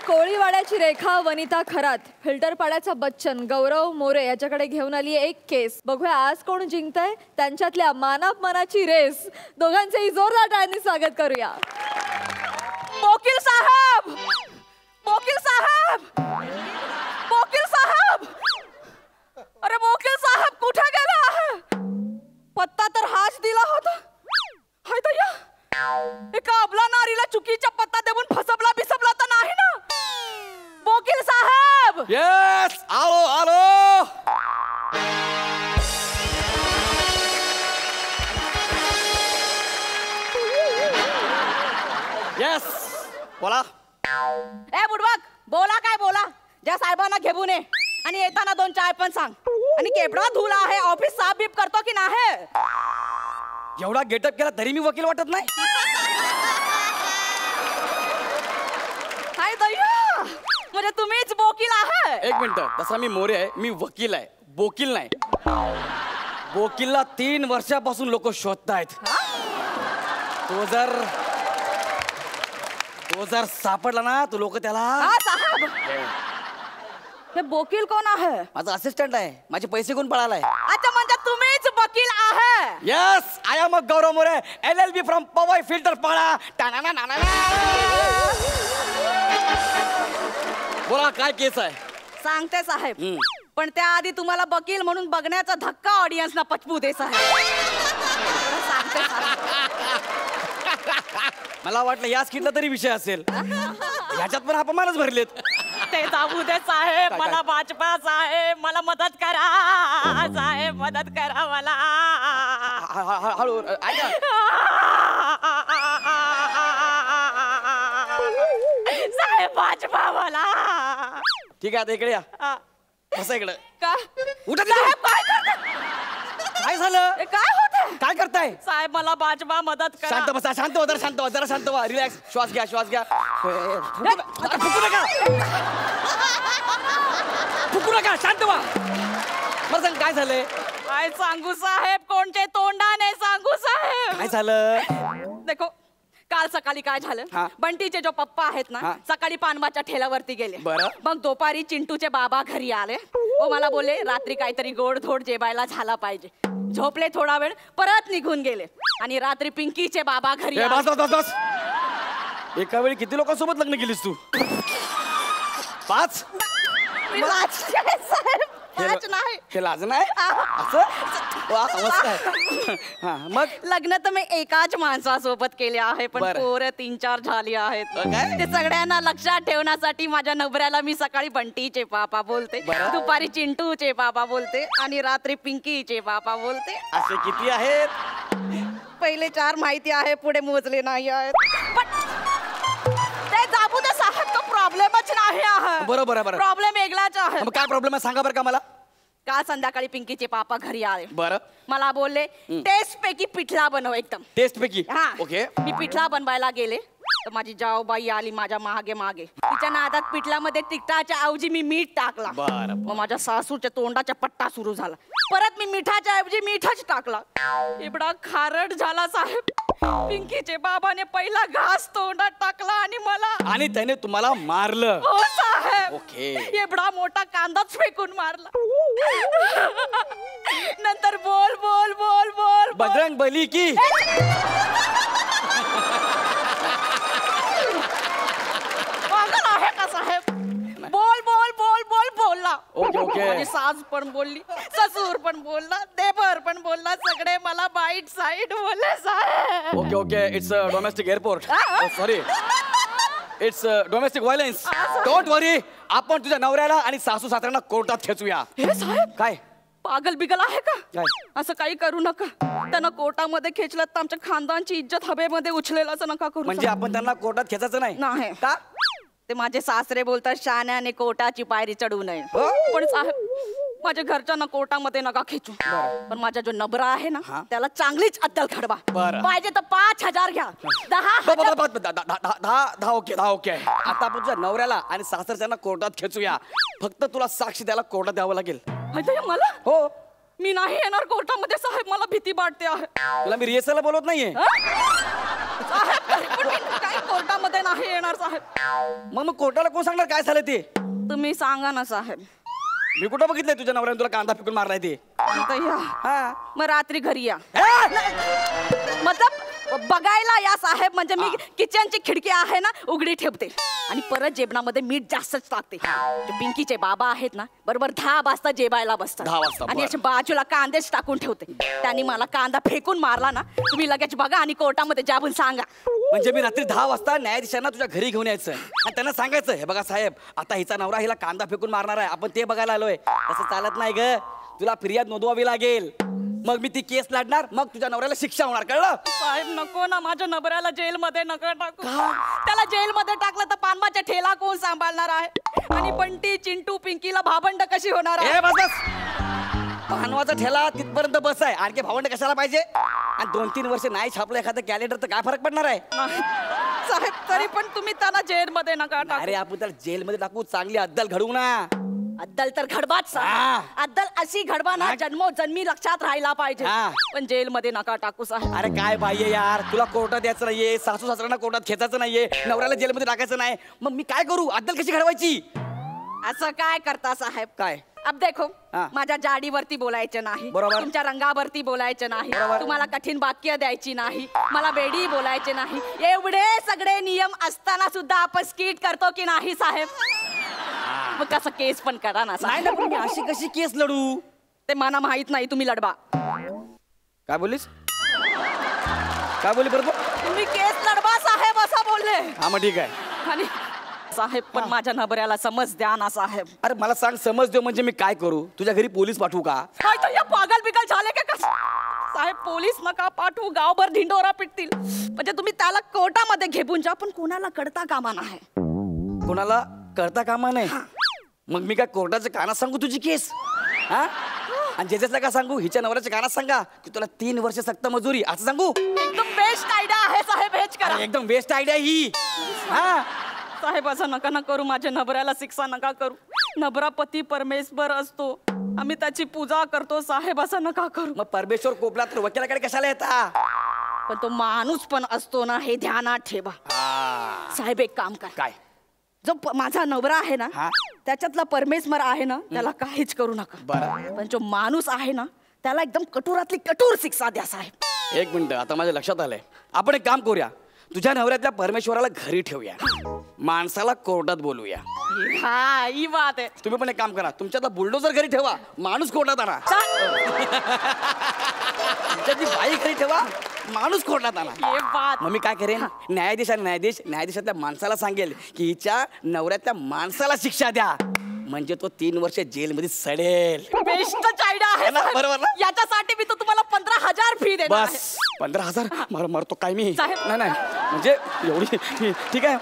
कोळीवाड्याची रेखा वनिता खरात, फिल्टरपाड्याचा बच्चन गौरव मोरे याच्याकडे घेऊन आली एक केस. बघूया आज कोण जिंकतंय. त्यांच्यातल्या मानापमानाची रेस. दोघांचेही जोरदार टाळ्यांनी स्वागत करूया. वकील साहब, वकील साहब, वकील साहब, अरे वकील साहब कुठे गेला आहे? पत्ता तर हाच दिला होता. हाय दया, एका अबला नारीला चुकीचा पत्ता देऊन फसवला बिसवला तर नाही ना? वकील साहब. यस, आलो आलो. यस, बोला. ए बुडबक, बोला काय बोला. ज्या साहेबांना घेऊन ये आणि येताना 2 चाय पण सांग. आणि केवढा धुला आहे, ऑफिस साफ बीप करतो की नाही? एवढा गेटअप केला तरी मी वकील वाटत नाही. हाय दया, म्हणजे तुम्हीच वकील आहे? एक मिनिट, तसा मी मोरे आहे, मी वकील आहे, बोकील नाही. बोकीलला 3 वर्षापासून लोक शोधतायत. तो जर सापडला ना तो लोक त्याला. हा साहेब, हे वकील कोण आहे? माझा असिस्टंट आहे. माझे पैसे कोण पळालाय? अच्छा, म्हणजे तुम्हीच वकील आहे? Yes, I am Gaurav More, LLB from Powai filter पाडा. बोला, काय केस आहे? सांगते साहेब, पण त्याआधी तुम्हाला वकील म्हणून बघण्याचा धक्का ऑडियन्सना पचवू दे साहेब. सांगते साहेब. मला वाटलं या स्किटला तरी विषय असेल. ह्याच्यात पण अपमानच भरलेत. ते जाऊ दे साहेब, मला वाचपा साहेब, मला मदत करा साहेब, मदत करा मला. हळू ऐका. साहेब वाचपा मला. ठीक आहे, आता इकडे या. बसा इकडे. का उठा. साहेब काय करता? काय झालं? ए, काय होत? काय करताय? साहेब मला वाचपा, मदत करा. शांत बसा, शांत हो, जरा शांत व्हा, जरा शांत व्हा. रिलॅक्स, श्वास घ्या, श्वास घ्या. फुकू नका, फुकू नका, शांत व्हा. मला सांग, काय झालंय? काय सांगू साहेब, कोणते तोंडाने सांगू साहेब? काय झालं? देखो, काल सकाळी काय झालं, हा. बंटीचे जो पप्पा आहेत ना, हा. सकाळी पानवाच्या ठेल्यावरती गेले. बरं. मग दुपारी चिंटूचे बाबा घरी आले. वो मला बोलले रात्री काहीतरी गोडधोड जेवायला झाला पाहिजे. झोपले थोडा वेळ, परत निघून गेले. आणि रात्री पिंकीचे बाबा घरी ए, आले. बस बस बस. एका वेळी किती लोकांसोबत लग्न केलीस तू? 5? साहेब, पाच नाही. हे लाज नाही असं. वा, मस्त आहे. हा, मग लग्न तर मी एकाच माणसासोबत केले आहे, पण बरं. पोरं 3-4 झाली आहेत. काय? ते सगळ्यांना लक्षात ठेवण्यासाठी माझ्या नवऱ्याला मी सकाळी बंटीचे पापा बोलते, बरं. दुपारी चिंटूचे पापा बोलते आणि रात्री पिंकीचे पापा बोलते. असे किती आहेत? पहिले 4 माहिती आहे, पुढे मोजले नाही आहेत. पण ते जाबू दे साहेब, तो प्रॉब्लेमच नाही आहे. बरोबर आहे, बरं. प्रॉब्लेम वेगळाच आहे. मग काय प्रॉब्लेम आहे सांगा बरं का मला. काल संध्याकाळी पिंकीचे पापा घरी आले. बरं. मला बोलले टेस्ट पैकी पिठला बनव एकदम. टेस्ट पैकी? हा. ओके. मी पिठला बनवायला गेले तर माझी जाऊबाई आली माझ्या मागे मागे. तिच्या नादात पिठल्यामध्ये तिखटाच्या ऐवजी मी मीठ टाकला. बरं. मग माझ्या सासूच्या तोंडाचा पट्टा सुरू झाला. परत मी मिठाच्या ऐवजी मीठच टाकला. एवढा खारट झाला साहेब. पिंकीचे बाबाने पहिला घास तोंडात टाकला आणि मला. आणि त्याने तुम्हाला मारलं? हो साहेब. ओके. एवढा मोठा कांदाच फेकून मारला. नंतर बोल बोल बोल बोल बजरंग बली की? पागल आहे का साहेब? बोल बोल बोल बोल बोलला. Okay, okay. माझी सास पण बोलली, ससूर पण बोलला, देवर पण बोलला, सगळे मला बाईट साईड बोलले साहेब. Okay okay. It's domestic airport. Sorry, it's domestic violence. Don't worry, आपण तुझ्या नवऱ्याला आणि सासू सासऱ्यांना कोर्टात खेचूया. हे साहेब काय पागल बिगल आहे का? काय? असं काही करू नका. त्यांना कोर्टामध्ये खेचलं तर आमच्या खानदानची इज्जत हवेमध्ये उचलेल, असं नका करू. म्हणजे आपण त्यांना कोर्टात खेचायचं नाही? नाही. का? ते माझे सासरे बोलतात शाण्याने कोर्टाची पायरी चढू नये. हो? पण साहेब माझ्या घरच्यांना कोर्टामध्ये नका खेचू. पण माझा जो नबरा आहे ना, त्याला चांगलीच अद्दल खडवा. पाहिजे तर 5,000 घ्या. 10 ओके. 10 ओके. आता आपण तुझ्या नवऱ्याला आणि सासरच्यांना कोर्टात खेचूया. फक्त तुला साक्षी द्यायला कोर्टात द्यावं लागेल. मला हो. मी नाही येणार कोर्टामध्ये साहेब, मला भीती वाटते आहे. तुला मी रिहर्सलला बोलवत नाहीये. साहेब, तरी पण मी काय करू कोर्टामध्ये नाही येणार साहेब. मग कोर्टाला कोण सांगणार काय झालं ते? तुम्ही सांगा ना साहेब. मी कुठं बघितलंय तुझ्या नवऱ्याने तुला कांदा फेकून मारलाय ते? आता या. हा. मग रात्री घरी या. ए! मतलब बघायला या साहेब. म्हणजे मी किचनची खिडकी आहे ना उघडी ठेवते आणि परत जेवणामध्ये मीठ जास्तच टाकते. जे पिंकीचे बाबा आहेत ना बरोबर 10 वाजता जेवायला बसतात 10 वाजता, आणि बरं. असे बाजूला कांदेच टाकून ठेवते. त्यांनी मला कांदा फेकून मारला ना तुम्ही लगेच बघा आणि कोर्टामध्ये जाऊन सांगा. म्हणजे मी रात्री 10 वाजता न्यायाधीशांना तुझ्या घरी घेऊन यायचं आणि त्यांना सांगायचं हे बघा साहेब आता हिचा नवरा हिला कांदा फेकून मारणार आहे आपण ते बघायला आलोय. तसं चालत नाही ग. तुला फिर्याद नोंदवावी लागेल. मग मी ती केस लढणार मग तुझ्या नवऱ्याला शिक्षा होणार कळलं? साहेब नको ना माझ्या नवऱ्याला जेलमध्ये नका टाकू. त्याला जेलमध्ये टाकलं तर पानमाच्या ठेला कोण सांभाळणार आहे आणि बंटी चिंटू पिंकीला भाबंड कशी होणार आहे? ए बस बस. भानवाचा ठेला तिथपर्यंत बस आहे आणखी भावंड कशाला पाहिजे? आणि 2-3 वर्ष नाही छापलं एखादं कॅलेंडर तर काय फरक पडणार आहे? साहेब तरी पण तुम्ही त्यांना जेलमध्ये नका टाकू. अरे आपण त्याला जेलमध्ये टाकू चांगली अद्दल घडवू ना. अद्दल तर घडवाच साहेब. अद्दल अशी घडवा ना जन्मोजन्मी लक्षात राहायला पाहिजे. हा. पण जेलमध्ये नका टाकू साहेब. अरे काय बाई यार तुला कोर्टात द्यायचं नाहीये सासू सासऱ्यांना कोर्टात खेचायचं नाहीये नवऱ्याला जेलमध्ये टाकायचं नाही मग मी काय करू अद्दल कशी घडवायची? असं काय करता साहेब? काय? अब देखो हा. माझ्या जाडीवरती बोलायचं नाही बरोबर. तुमच्या रंगावरती बोलायचं नाही बरोबर. तुम्हाला कठीण वाक्य द्यायची नाही मला बेडी बोलायचे नाही. एवढे सगळे नियम असताना सुद्धा आपण स्किट करतो की नाही साहेब? मग कसं केस पण करा ना नाही साहेब. ना पण मी अशी कशी केस लढू? ते मला माहित नाही तुम्ही लढवा. काय बोललीस? काय बोलली बरोबर? तुम्ही केस लढवा साहेब असं बोलले. हा मग ठीक आहे. आणि साहेब पण माझ्या नबऱ्याला समज द्या ना साहेब. अरे मला सांग समज देऊ म्हणजे मी काय करू तुझ्या घरी पोलीस पाठवू का? काय तर या पागल बिगल झाले का कस? साहेब पोलीस नका पाठवू गावभर ढिंडोरा पिटतील. म्हणजे तुम्ही त्याला कोर्टामध्ये घेऊन जा पण कोणाला कळता कामा नाही. कोणाला कळता कामा नाही. मग मी काय कोर्टाच्या कानात सांगू तुझी केस? हा आणि ज्याच्यातला का सांगू हिच्या नवऱ्याच्या कानात सांगा की तुला 3 वर्ष सक्त मजुरी असं सांगू? एकदम बेस्ट आयडिया आहे साहेब हेच करा. अरे, एकदम बेस्ट आयडिया ही. हा साहेब असं नका ना करू माझ्या नबऱ्याला शिक्षा नका करू. नबरा पती परमेश्वर असतो आम्ही त्याची पूजा करतो साहेब असं नका करू. मग परमेश्वर कोपला तर वकिलाकडे कशाला येता? पण तो माणूस पण असतो ना हे ध्यानात ठेवा. साहेब एक काम कर काय? जो माझा नवरा आहे ना हा? त्याच्यातला परमेश्वर आहे ना त्याला काहीच करू नका. बरं पण जो माणूस आहे ना त्याला एकदम कठोरातली कठोर शिक्षा द्या साहेब. 1 मिनिट आता माझ्या लक्षात आलंय आपण एक काम करूया तुझ्या नवऱ्यातल्या परमेश्वराला घरी ठेवूया माणसाला कोर्टात बोलूया. हा ही बात आहे. तुम्ही पण एक काम करा तुमच्यातला बुलडोजर घरी ठेवा माणूस कोर्टात आणा. तुमच्यातली बाई घरी ठेवा माणूस कोर्टात आणा. हे बात मग मी काय करेन न्यायाधीशातल्या माणसाला सांगेल की हिच्या नवऱ्यातल्या माणसाला शिक्षा द्या म्हणजे तो 3 वर्ष जेलमध्ये सडेल. बेस्टच आयडिया आहे ना, साहेब. बरोबर ना? याच्यासाठी मी तर तुम्हाला 15,000 फी देणार आहे. बस 15,000 मरतो काय मी? साहेब. नाही म्हणजे एवढी ठीक आहे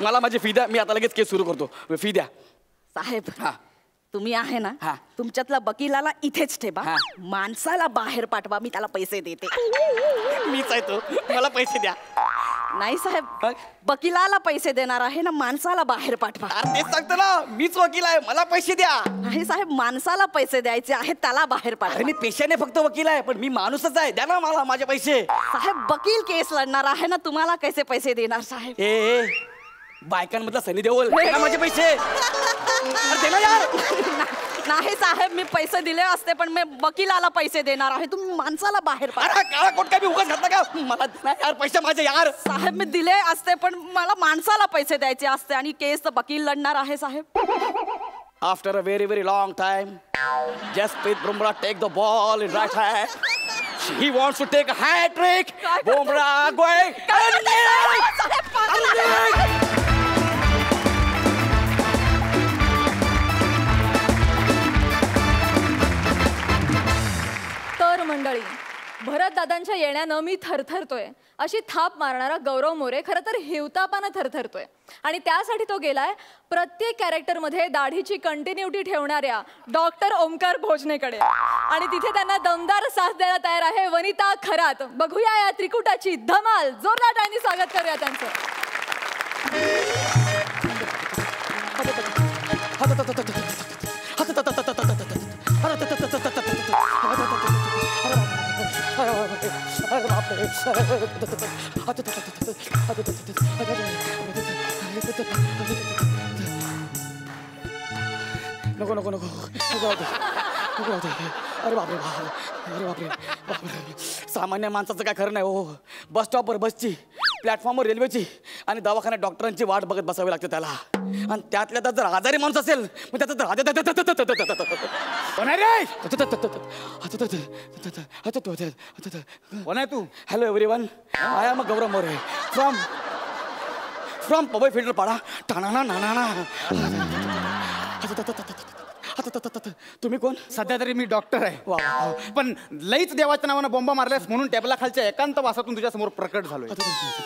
मला माझी फी द्या मी आता लगेच केस सुरू करतो फी द्या. साहेब हा तुम्ही आहे ना हा. तुमच्यातला वकिलाला इथेच ठेवा हा. माणसाला बाहेर पाठवा मी त्याला पैसे देते. मीच आहे तो मला पैसे द्या. नाही साहेब हा? वकिलाला पैसे देणार आहे ना माणसाला बाहेर पाठवा. अरे तेच सांगतो ना मीच वकील आहे मला पैसे द्या. नाही साहेब माणसाला पैसे द्यायचे आहेत त्याला बाहेर अरे पाठवा. मी पेशाने फक्त वकील आहे पण मी माणूसच आहे द्या ना मला माझे पैसे. साहेब वकील केस लढणार आहे ना तुम्हाला कैसे पैसे देणार साहेब? ए बायकांमधला सनी देओल दे ना माझे पैसे. अरे दे ना यार. नाही साहेब मी पैसे दिले असते पण मी वकिलाला पैसे देणार आहे तुम्ही माणसाला बाहेर पाठवा. अरे काळा कोट काय मी उगाच घातला का मला दे ना यार पैसे माझे यार. साहेब मी दिले असते पण मला माणसाला पैसे द्यायचे असते आणि केस वकील लढणार आहे साहेब. After a very, very long time, Jasprit Bumrah take the ball in right hand. He wants to take a hat trick. Bumrah going. तर मंडळी भरत दादांच्या येण्यानं मी थरथरतोय अशी थाप मारणारा गौरव मोरे खरं तर हिवतापानं थरथरतोय आणि त्यासाठी तो गेलाय प्रत्येक कॅरेक्टरमध्ये दाढीची कंटिन्युटी ठेवणाऱ्या डॉक्टर ओमकार भोजनेकडे आणि तिथे त्यांना दमदार साथ द्यायला तयार आहे वनिता खरात. बघूया या त्रिकुटाची धमाल. जोरदार टाळ्यांनी स्वागत करूया त्यांचं. नको नको नको नको राहू दे. नको राहू दे. अरे बापरे बाप, अरे बापरे बापरे. सामान्य माणसाचं काय खरं नाही हो. बस स्टॉपवर बसची, प्लॅटफॉर्मवर रेल्वेची आणि दवाखान्यात डॉक्टरांची वाट बघत बसावी लागते त्याला. आणि त्यातल्या त्यात जर आजारी माणूस असेल मग त्याचं कोण आहे तू? Hello everyone, I am Gaurav More from Powai filter Pada. टाणा नाना. तुम्ही कोण? सध्या तरी मी डॉक्टर आहे. वा वा. पण लईच देवाच्या नावानं बॉम्बा मारल्यास म्हणून टेबला खालच्या एकांत वासातून तुझ्या समोर प्रकट झालोय.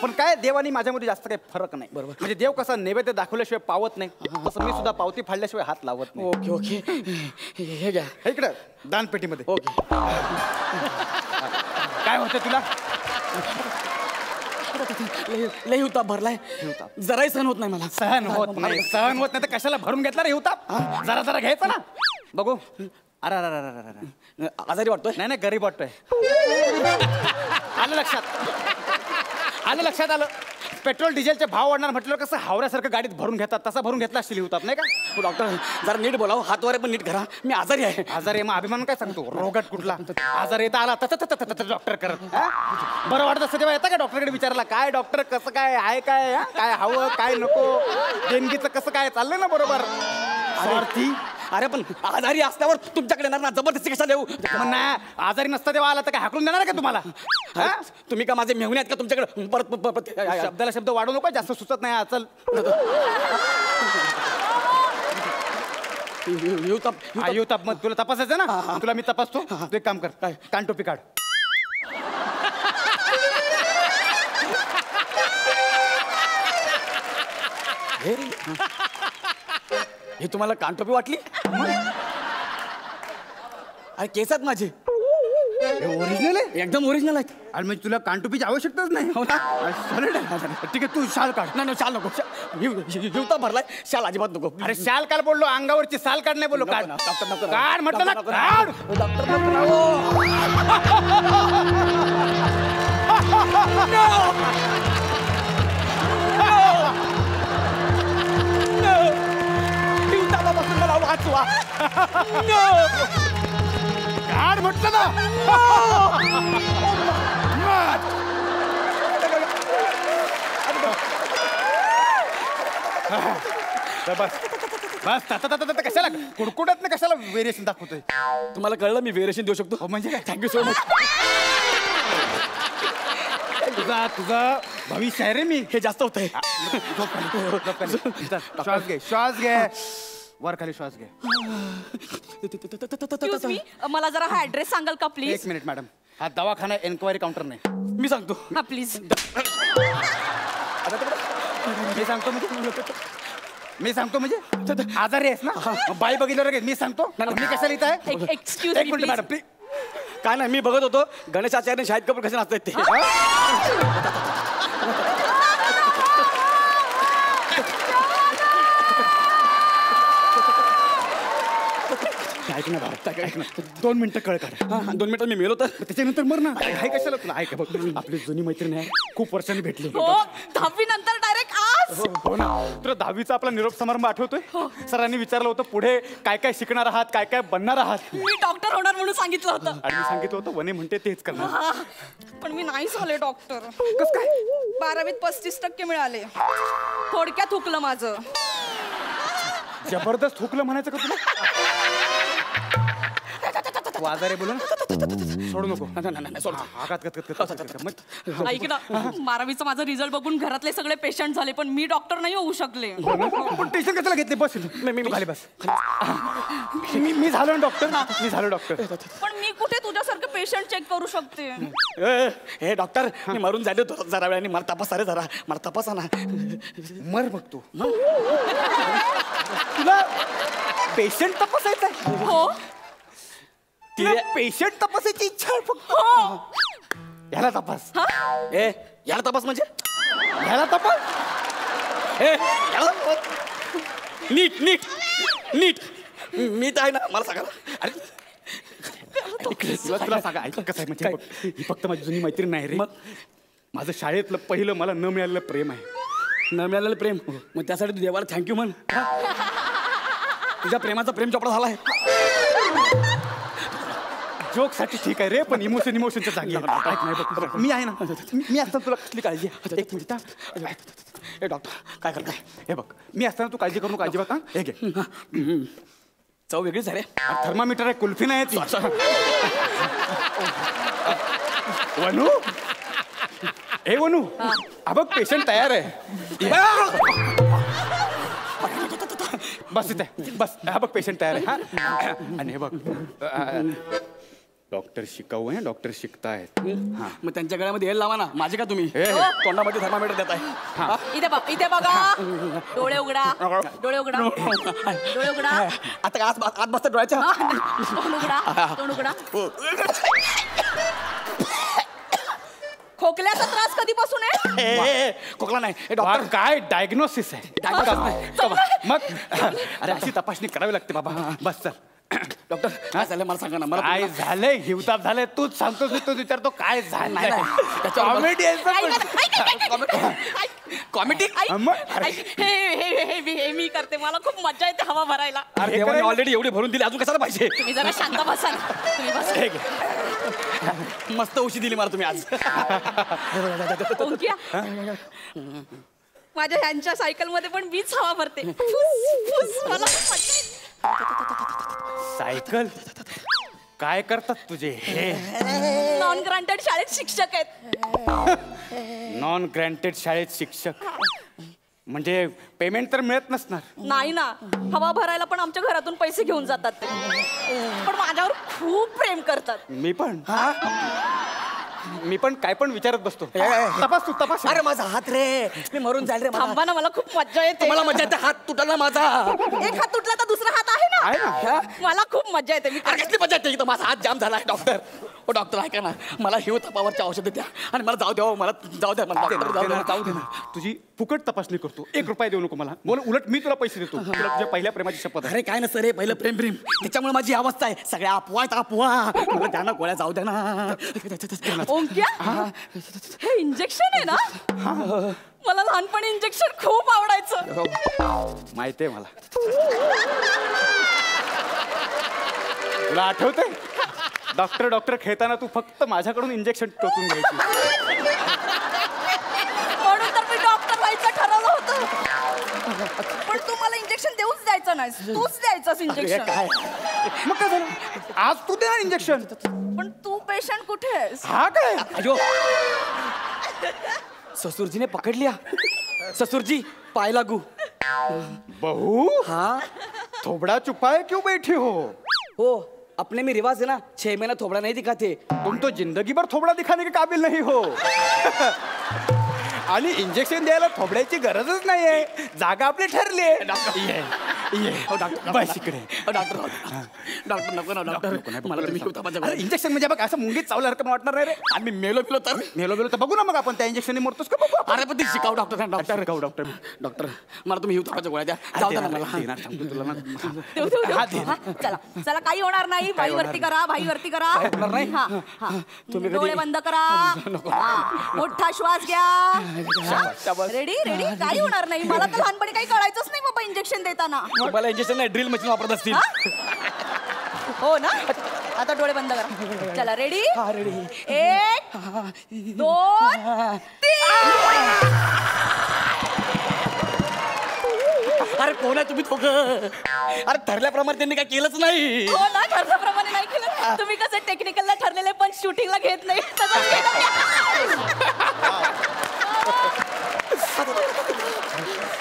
पण काय देवानी माझ्यामध्ये जास्त काही फरक नाही. बरोबर. म्हणजे देव कसा नैवेद्य दाखवल्याशिवाय पावत नाही तसं मी सुद्धा पावती फाडल्याशिवाय हात लावत नाही. Okay okay. हे घ्या. इकडं दानपेटीमध्ये. ओके. काय होतं तुला? लई हुताप भरलाय. जराही सहन होत नाही मला. सहन होत नाही. सहन होत नाही तर कशाला भरून घेतला रे होता? जरा जरा घ्यायचं ना. बघू. अरे अरे अरे अरे अरे. आजारी वाटतोय? नाही नाही, गरीब वाटतोय. आलं लक्षात. आलं लक्षात आलं. पेट्रोल डिझेलचे भाव वाढणार म्हटलं कसं हावऱ्यासारखं गाडीत भरून घेतात तसा भरून घेतला असतील होतात नाही का? हो डॉक्टर, जरा नीट बोलाव. हात वगैरे पण नीट करा. मी आजारी आहे. आजार आहे मग अभिमान काय सांगतो? रोगट कुठला आजार येता आला डॉक्टर करत. हा? बरं वाटत असं तेव्हा येतं का डॉक्टरकडे विचारला काय डॉक्टर कसं काय आहे, काय हा? काय हवं काय नको, देणगीचं कसं काय चाललंय ना बरोबर? स्वार्थी. अरे पण आजारी असल्यावर तुमच्याकडे येणार ना, जबरदस्ती कशा देऊ? मग नाही आजारी नसता तेव्हा आला तर काय हाकलून देणार का तुम्हाला? हा? तुम्ही का माझे मेहुणे आहेत का तुमच्याकडे? परत शब्दाला शब्द वाढू नको, जास्त सुचत नाही. चल येऊ ताप. मग तुला तपासायचं ना, तुला मी तपासतो. तू एक काम कर, काय कान टोपी काढ. हे तुम्हाला कानटोपी वाटली? अरे केसात माझे ओरिजिनल आहे एकदम ओरिजिनल आहेत. आणि म्हणजे तुला कानटोपीची आवश्यकताच नाही. हो ना? चालेल ना. ठीक आहे तू शाल काढ. नाही नाही, शाल नको. हिवता भरलाय, शाल अजिबात नको. अरे शाल काढ बोललो, अंगावरची साल काढ नाही बोललो. काढ डॉक्टर नको. काढ म्हटलं ना, नको, काढ. डॉक्टर नको ना, हो. हिवतापासून मला वाचवा. काढ म्हटलं ना. बस बस आता कशाला कुडकुडत ना, कशाला व्हेरिएशन दाखवतोय? तुम्हाला कळलं मी व्हेरिएशन देऊ शकतो? हो म्हणजे काय? Thank you so much. तुझं भविष्य आहे रे मी. हे जास्त होत आहे. श्वास घे, श्वास घे. वर खाली श्वास घे. एक्सक्यूज मी, मला जरा हा ऍड्रेस सांगाल का प्लीज? एक मिनिट मॅडम, हा दवाखाना एन्क्वायरी काउंटर नाही. मी सांगतो. हा प्लीज. मी सांगतो म्हणजे आजारी आहेस ना, बाई बघितलं मी सांगतो. मी कशाला इथं आहे? एक्सक्यूज एक मी मिनिट मॅडम प्लीज. प्लीज. काय नाही, मी बघत होतो गणेश आचार्य शाहिद कपूर कसे नाचतात ते. ऐक ना भारत, ऐक ना. 2 मिनिटं कळ काढ. 2 मिनिटात मी मेलो तर त्याच्यानंतर मर ना. आहे कशाला तुला? ऐक बघ, आपली जुनी मैत्रीण आहे, खूप वर्षांनी भेटली. हो, 10वी नंतर डायरेक्ट आज. हो ना. तुला 10वीचा आपला निरोप समारंभ आठवतोय? सरांनी विचारलं होतं पुढे काय काय शिकणार आहात, काय काय बनणार आहात. मी डॉक्टर होणार म्हणून सांगितलं होतं. आणि मी सांगितलं होतं वने म्हणते तेच करणार. हा, पण मी नाही झाले डॉक्टर. कस काय? 12वीत 35% मिळाले. थोडक्यात हुकलं माझं. जबरदस्त हुकलं म्हणायचं का तुला? तू आजारी बोलून सोडू नको. ऐक ना, 12वीचा माझा रिझल्ट बघून घरातले सगळे पेशंट झाले, पण मी डॉक्टर नाही होऊ शकले. पण टेन्शन कशाला घेतले? बस मी खाली बस. मी झालो डॉक्टर. मी झालो डॉक्टर. पण मी कुठे तुझ्यासारखं पेशंट चेक करू शकते? हे डॉक्टर, मी मरून झाले जरा वेळाने. मला तपासा रे, जरा मला तपासा ना. मर मग तू. तुला पेशंट तपासायचं आहे? हो. पेशंट तपासायची इच्छा आहे फक्त? ह्याला तपास. ए याला तपास म्हणजे? ह्याला तपास. ए याला तपास. नीट नीट नीट. मी तर आहे ना, मला सांगा. अरे तुला सांगा, ऐक कसं आहे म्हणजे ही फक्त माझी जुनी मैत्रीण नाही रे. माझं शाळेतलं पहिलं मला न मिळालेलं प्रेम आहे. न मिळालेलं प्रेम. मग त्यासाठी तू देवाला थँक्यू म्हण. तुझ्या प्रेमाचा प्रेम चोपडा झालाय. जोक साठी ठीक आहे रे, पण इमोशनच्या जागी आहे. ऐक नाही बघ, मी आहे ना, मी असताना तुला कसली काळजी आहे? एक मिनिट हा. ए डॉक्टर काय करताय? हे बघ, मी असताना तू काळजी करू नको अजिबात. हा हे घे. चव वेगळीच आहे रे. थर्मामीटर आहे, कुल्फी नाही ती. वनू, ए वनू, हा बघ पेशंट तयार आहे. बस इथे बस. हा बघ पेशंट तयार आहे. हा आणि हे बघ, डॉक्टर शिकाऊ आहे, डॉक्टर शिकतायत. मग त्यांच्या गळ्यामध्ये हेल लावा ना. माझे का तुम्ही तोंडामध्ये थर्मामीटर देताय? इथे बघा. डोळे उघडा. डोळे उघडा. डोळे उघडा. आता आत बसता डोळ्याच्या. तोंड उघडा. तोंड उघडा. खोकल्याचा त्रास कधीपासून आहे? खोकला नाही. डॉक्टर काय डायग्नोसिस आहे? मग अरे अशी तपासणी करावी लागते बाबा. बस चल. डॉक्टर काय झालं मला सांगा ना. मला काय झालंय? हिवताप झालंय. तूच सांगतोस, मी तूच विचारतो काय झालंय. Comedy comedy. हे मी करते. मला खूप मजा येते हवा भरायला. देवाने ऑलरेडी एवढे भरून दिले, अजून कशाला पाहिजे? तुम्ही जरा शांत बसा ना. तुम्ही बसा. मस्त उशी दिली मला तुम्ही आज. ओंकिया, माझ्या ह्यांच्या सायकल मध्ये पण मीच हवा भरते. फुस, फुस. मला खूप मजा येते. सायकल काय करतात तुझे हे? नॉन ग्रांटेड शाळेत शिक्षक आहेत. नॉन ग्रँटेड शाळेत शिक्षक म्हणजे पेमेंट तर मिळत नसणार. नाही ना, हवा भरायला पण आमच्या घरातून पैसे घेऊन जातात ते. पण माझ्यावर खूप प्रेम करतात. मी पण काय पण विचारत बसतो. तपास तू तपास. अरे माझा हात रे, मी मरून जाईल रे. थांबा ना, मला खूप मजा येते. मला मजा येते. हात तुटला माझा. एक हात तुटला तर दुसरा हात आहे आहे ना. ना. मला खूप मजा येते. मी अरे कसली मजा येते इथं. माझा हात जाम झालाय. डॉक्टर, ओ डॉक्टर ऐका ना, मला हिव तापावरची औषधं द्या आणि मला जाऊ द्या. मला जाऊ द्या. मला डॉक्टर जाऊ दे ना. तुझी फुकट तपासणी करतो. 1 रुपया देऊ नको मला. बोल, उलट मी तुला पैसे देतो. तुला तुझ्या पहिल्या प्रेमाची शपथ आहे. अरे काय नसतं रे, पहिलं प्रेम त्याच्यामुळे माझी अवस्था आहे. सगळ्या अफवा आहेत अफवा. मला द्या ना गोळ्या, जाऊ द्या ना. ओंक्या, हे इंजेक्शन आहे ना? मला लहानपणी इंजेक्शन खूप आवडायचं. माहितीये मला. तुला आठवतंय डॉक्टर खेळताना तू फक्त माझ्याकडून इंजेक्शन टोचून घ्यायची. म्हणून तर मी डॉक्टर व्हायचं ठरवलं होतं. पण तू मला इंजेक्शन देऊच द्यायचं नाही. तूच द्यायचंस इंजेक्शन. काय मग काय झालं? आज तू दे ना इंजेक्शन. पण तू पेशंट कुठे आहेस? हा काय? अयो, ससुरजीने पकडलिया. ससुरजी पाय लागू. बहू, हाँ थोबड़ा छुपाए क्यों बैठी हो? हो, अपने में रिवाज है ना, 6 महीना थोबड़ा नहीं दिखाते. तुम तो जिंदगी भर थोबड़ा दिखाने के काबिल नहीं हो. आणि इंजेक्शन द्यायला थोबड्याची गरजच नाहीये. जागा आपली ठरली आहे. बस इकडे. डॉक्टर नको ना डॉक्टर. मला तुम्ही शिकवता माझ्या घरात. इंजेक्शन म्हणजे बघ असं मुंगीत चावल्यासारखं वाटणार नाही रे. आणि मी मेलो तर मेलो तर बघू ना मग आपण त्या इंजेक्शनने मरतोस का बघू. अरे पण ते शिकाव डॉक्टर. डॉक्टर मला तुम्ही हिवतापाच्या गोळ्या द्या. जाऊ द्या ना मला. तुला ना. देऊ. हा, चला चला, काही होणार नाही. भाई वरती करा. होणार नाही? हा, हा. तुम्ही डोळे बंद करा. हा, मोठा श्वास घ्या. रेडी. काही होणार नाही. मला तर लहानपणी काही कळायचंच नाही बाबा इंजेक्शन देताना. मला इंजेक्शन नाही, ड्रिल मशीन वापरत असतील. हो ना. आता डोळे बंद करा. चला, रेडी. 1 2 3. अरे कोण आहे तुम्ही दोघं? अरे ठरल्याप्रमाणे त्यांनी काय केलंच नाही. हो ना, ठरल्याप्रमाणे नाही केलं. तुम्ही कसं टेक्निकलला ठरलेले पण शूटिंगला घेत नाही.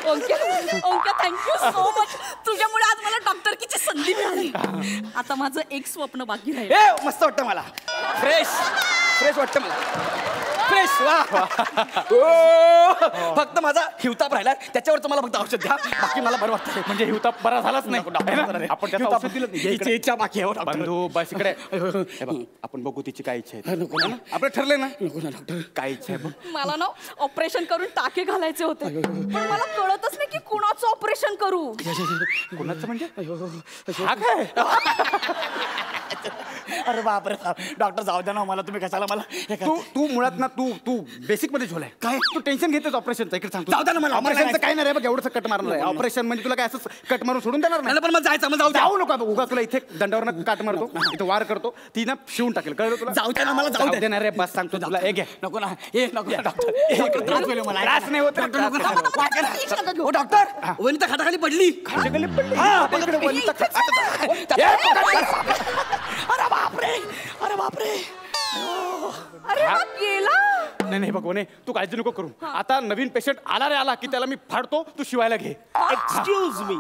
ओंक्या, थँक्यू सो मच. तुझ्यामुळे आज मला डॉक्टरकीची संधी मिळाली. आता माझं एक स्वप्न बाकी राहील. मस्त वाटतं मला. फ्रेश वाटतं मला. फ्रेश. वा फक्त माझा हिवताप राहिला, त्याच्यावरचं मला फक्त औषध द्या. बाकी मला बरं वाटतं. म्हणजे हिवताप बरा झालाच नाही. आपण त्याचं औषध दिलं नाही. हिची इच्छा बाकी आहे. बंधू बस इकडे. हे बघ, आपण बघू तिची काय इच्छा आहे. आपलं ठरलंय ना. नको ना डॉक्टर. काय इच्छा आहे बघ. मला ना ऑपरेशन करून टाके घालायचे होते, पण मला कळतच नाही की कुणाचं ऑपरेशन करू. कोणाचं म्हणजे? हा काय? अरे बापरे डॉक्टर जाऊ द्या ना मला, तुम्ही कशाला मला हे करताय? तू मुळात ना तू बेसिक मध्ये झोलाय काय? तू टेन्शन घेतेस ऑपरेशनचं. इकडे सांगतो जाऊ द्या ना मला, ऑपरेशनचं मला काय नाही रे बघ, एवढंच कट मारणार आहे ऑपरेशन म्हणजे तुला काय असं कट मारून सोडून देणार नाही. नाही पण मग जायचं, मग जाऊ द्या. जाऊ नको उगा, तुला इथे दंडावर काट मारतो, इथे वार करतो, ती ना शिवून टाकेल, कळलं तुला? जाऊ द्या ना मला, जाऊ जाऊ द्या. देणार रे, बस सांगतो तुला. हे घे. नको ना, हे नको ना, डॉक्टर. हे त्रास होईल मला. त्रास नाही होत, डॉक्टर, त्रास नको नाही ना. होत. काय करा? ओ डॉक्टर, वनिता खाटाखाली पडली. खाली पडली. हा, इकडे वनिता अरे बापरे, अरे बापरे. अरे हा गेला. नाही बघ वने, तू काळजी नको करू. आता नवीन पेशंट आला रे, आला की त्याला मी फाडतो, तू शिवायला घे. Excuse me.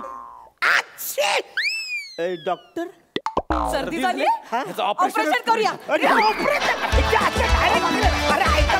डॉक्टर सर्दी झाली. ह्याचं ऑपरेशन ऑपरेशन करूया. अरे ऑपरेशन. अरे ऐका